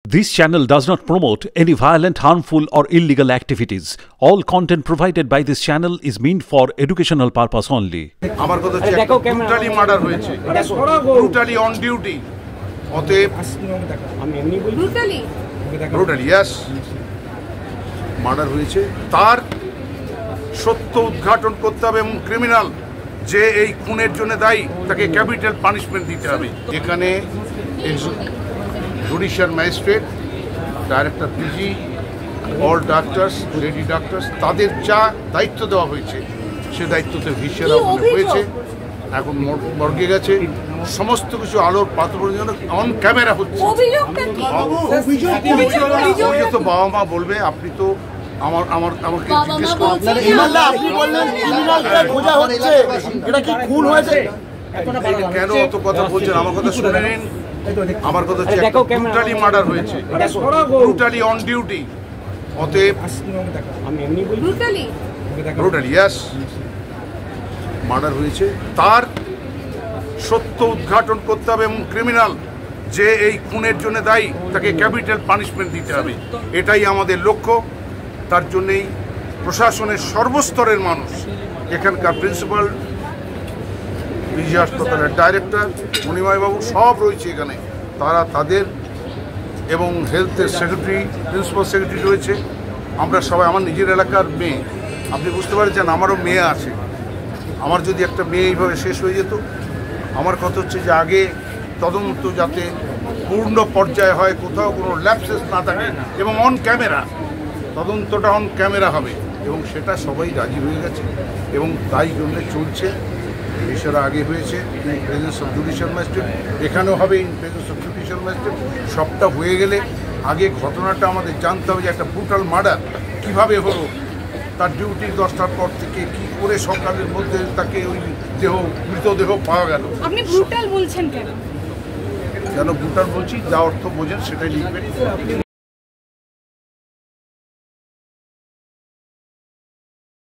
This channel does not promote any violent, harmful, or illegal activities. All content provided by this channel is meant for educational purpose only. আমার কথা হচ্ছে brutally murder হয়েছে, brutally on duty. অতএব brutally yes murder হয়েছে, তার সত্য উদ্ঘাটন করতে হবে এবং ক্রিমিনাল যে এই খুনের জন্য দায়ী তাকে ক্যাপিটাল পানিশমেন্ট দিতে হবে। এখানে judicial magistrate, director PG, all doctors, lady doctors, তাদের যা দায়িত্ব দেওয়া হয়েছে সে দায়িত্বতে ভিসেরা হয়েছে, এখন মর্গে গেছে। সমস্ত কিছু আলোর পাত্র অন ক্যামেরা হচ্ছে। অভিযোগ তো বাবা মা বলবে, আপনি তো আমাকে জিজ্ঞেস করছেন কেন অত কথা বলছেন। আমার কথা শুনে নিন। আমার কথা হচ্ছে ব্রুটালি মার্ডার হয়েছে, ব্রুটালি অন ডিউটি। অতএব ব্রুটালি ইয়েস মার্ডার হয়েছে, তার সত্য উদ্ঘাটন করতে হবে এবং ক্রিমিনাল যে এই খুনের জন্য দায়ী তাকে ক্যাপিটাল পানিশমেন্ট দিতে হবে। এটাই আমাদের লক্ষ্য। তার জন্যেই প্রশাসনের সর্বস্তরের মানুষ, এখানকার প্রিন্সিপাল, পিজি হাসপাতালের ডাইরেক্টর, মণিময়বাবু সব রয়েছে এখানে, তারা তাদের এবং হেলথের সেক্রেটারি, প্রিন্সিপাল সেক্রেটারি রয়েছে। আমরা সবাই, আমার নিজের এলাকার মেয়ে, আপনি বুঝতে পারছেন আমারও মেয়ে আছে। আমার যদি একটা মেয়ে এইভাবে শেষ হয়ে যেত, আমার কথা হচ্ছে যে আগে তদন্ত যাতে পূর্ণ পর্যায়ে হয়, কোথাও কোনো ল্যাপসেস না থাকে এবং অন ক্যামেরা তদন্তটা অন ক্যামেরা হবে, এবং সেটা সবাই রাজি হয়ে গেছে এবং তাই জন্য চলছে। এছাড়া আগে হয়েছে in presence of judicial magistrate, এখানেও হবে in presence of judicial magistrate. সবটা হয়ে গেলে আগে ঘটনাটা আমাদের জানতে হবে যে একটা ব্রুটাল মার্ডার কীভাবে হলো, তার ডিউটি 10টার পর থেকে কি করে সকালের মধ্যে তাকে ওই মৃতদেহ পাওয়া গেল। আপনি ব্রুটাল বলছেন কেন? কেন ব্রুটাল বলছি, যা অর্থ বোঝেন সেটাই লিখবেন।